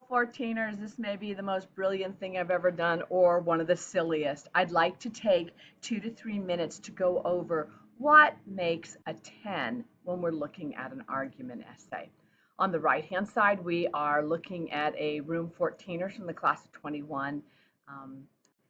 14ers, this may be the most brilliant thing I've ever done or one of the silliest. I'd like to take 2 to 3 minutes to go over what makes a 10 when we're looking at an argument essay. On the right-hand side, we are looking at a room 14ers from the class of 21.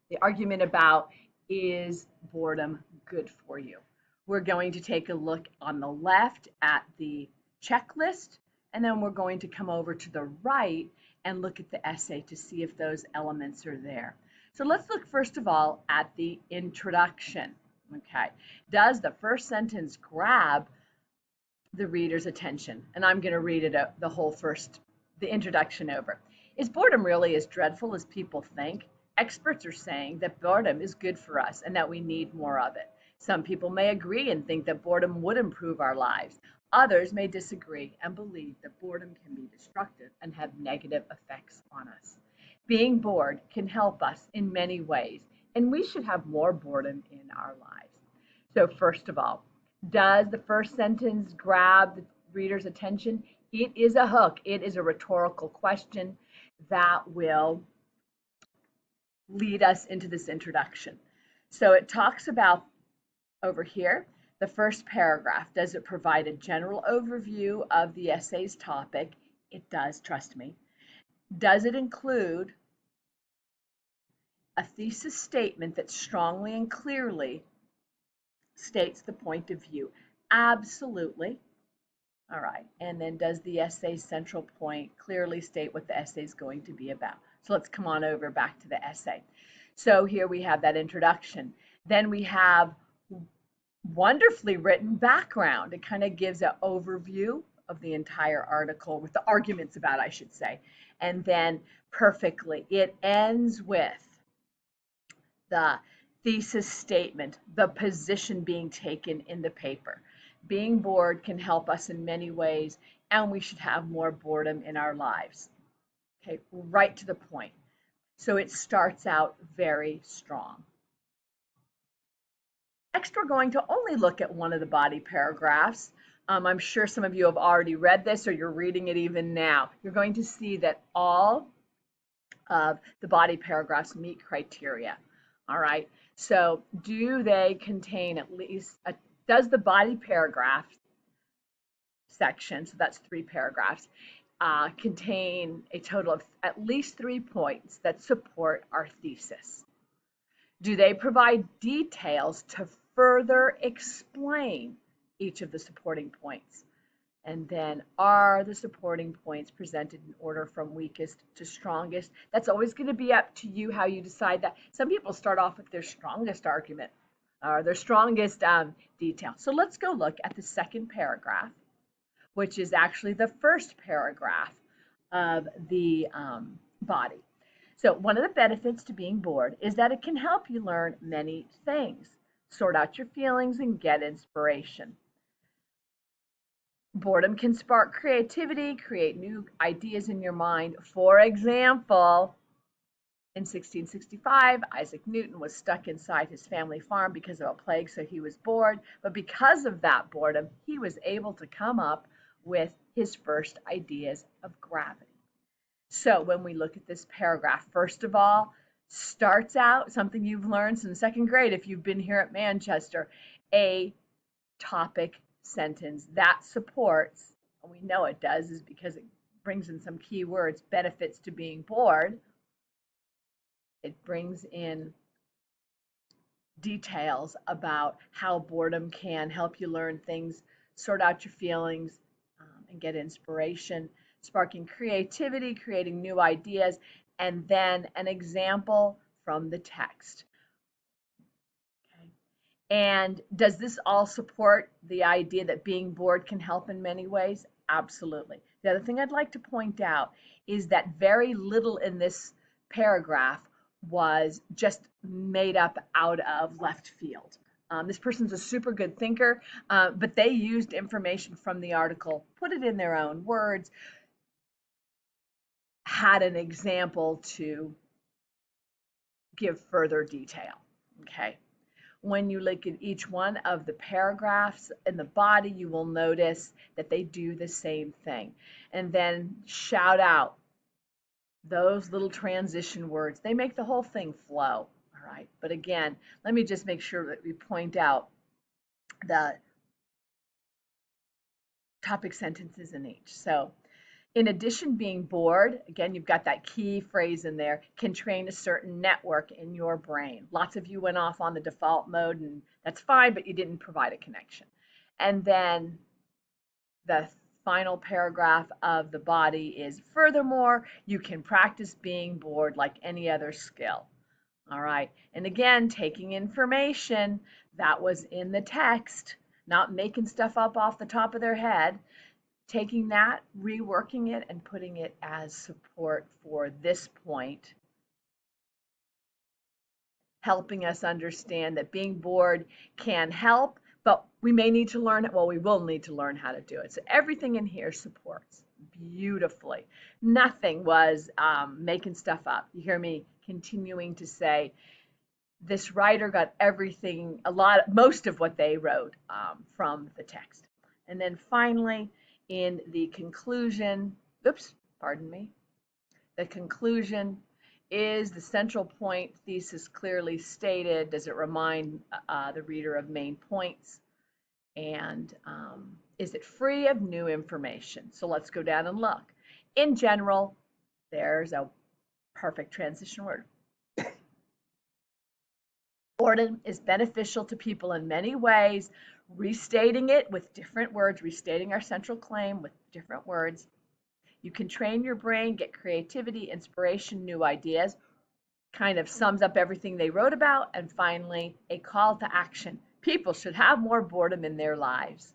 The argument about, is boredom good for you? We're going to take a look on the left at the checklist, and then we're going to come over to the right and look at the essay to see if those elements are there. So let's look first of all at the introduction. Okay, does the first sentence grab the reader's attention? And I'm going to read it the introduction over. Is boredom really as dreadful as people think? Experts are saying that boredom is good for us and that we need more of it. Some people may agree and think that boredom would improve our lives. Others may disagree and believe that boredom can be destructive and have negative effects on us. Being bored can help us in many ways, and we should have more boredom in our lives. So first of all, does the first sentence grab the reader's attention? It is a hook. It is a rhetorical question that will lead us into this introduction. So it talks about over here, the first paragraph. Does it provide a general overview of the essay's topic? It does, trust me. Does it include a thesis statement that strongly and clearly states the point of view? Absolutely. All right. And then does the essay's central point clearly state what the essay is going to be about? So let's come on over back to the essay. So here we have that introduction. Then we have wonderfully written background. It kind of gives an overview of the entire article with the arguments about, I should say. And then perfectly, it ends with the thesis statement, the position being taken in the paper. Being bored can help us in many ways, and we should have more boredom in our lives. Okay, right to the point. So it starts out very strong. Next, we're going to only look at one of the body paragraphs. I'm sure some of you have already read this or you're reading it even now. You're going to see that all of the body paragraphs meet criteria. All right, so do they contain at least, does the body paragraph section, so that's 3 paragraphs, contain a total of at least 3 points that support our thesis? Do they provide details to further explain each of the supporting points? And then, are the supporting points presented in order from weakest to strongest? That's always going to be up to you how you decide that. Some people start off with their strongest argument or their strongest detail. So let's go look at the second paragraph, which is actually the first paragraph of the body. So one of the benefits to being bored is that it can help you learn many things, sort out your feelings, and get inspiration. Boredom can spark creativity, create new ideas in your mind. For example, in 1665, Isaac Newton was stuck inside his family farm because of a plague, so he was bored. But because of that boredom, he was able to come up with his first ideas of gravity. So when we look at this paragraph, first of all, starts out something you've learned since 2nd grade if you've been here at Manchester, a topic sentence that supports, and we know it does is because it brings in some key words, benefits to being bored. It brings in details about how boredom can help you learn things, sort out your feelings, and get inspiration, sparking creativity, creating new ideas, and then an example from the text. Okay. And does this all support the idea that being bored can help in many ways? Absolutely. The other thing I'd like to point out is that very little in this paragraph was just made up out of left field. This person's a super good thinker, but they used information from the article, put it in their own words, had an example to give further detail. Okay. When you look at each one of the paragraphs in the body, you will notice that they do the same thing. And then shout out Those little transition words, they make the whole thing flow. All right. But again, let me just make sure that we point out the topic sentences in each. So, in addition, being bored, again, you've got that key phrase in there, can train a certain network in your brain. Lots of you went off on the default mode, and that's fine, but you didn't provide a connection. And then the final paragraph of the body is, furthermore, you can practice being bored like any other skill. All right. And again, taking information that was in the text, not making stuff up off the top of their head, taking that, reworking it, and putting it as support for this point, helping us understand that being bored can help, but we may need to learn it. Well, we will need to learn how to do it. So everything in here supports beautifully. Nothing was making stuff up. You hear me continuing to say, this writer got everything, most of what they wrote from the text. And then finally, in the conclusion, pardon me, the conclusion, is the central point thesis clearly stated? Does it remind the reader of main points? And is it free of new information? So let's go down and look. In general, there's a perfect transition word. Boredom is beneficial to people in many ways. Restating it with different words, restating our central claim with different words. You can train your brain, get creativity, inspiration, new ideas. Kind of sums up everything they wrote about. And finally, a call to action. People should have more boredom in their lives.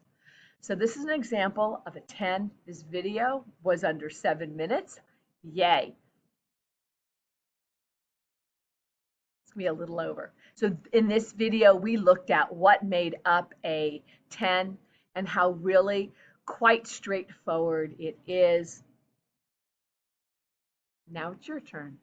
So this is an example of a 10. This video was under 7 minutes. Yay. It's gonna be a little over. So in this video, we looked at what made up a 10 and how really quite straightforward it is. Now it's your turn.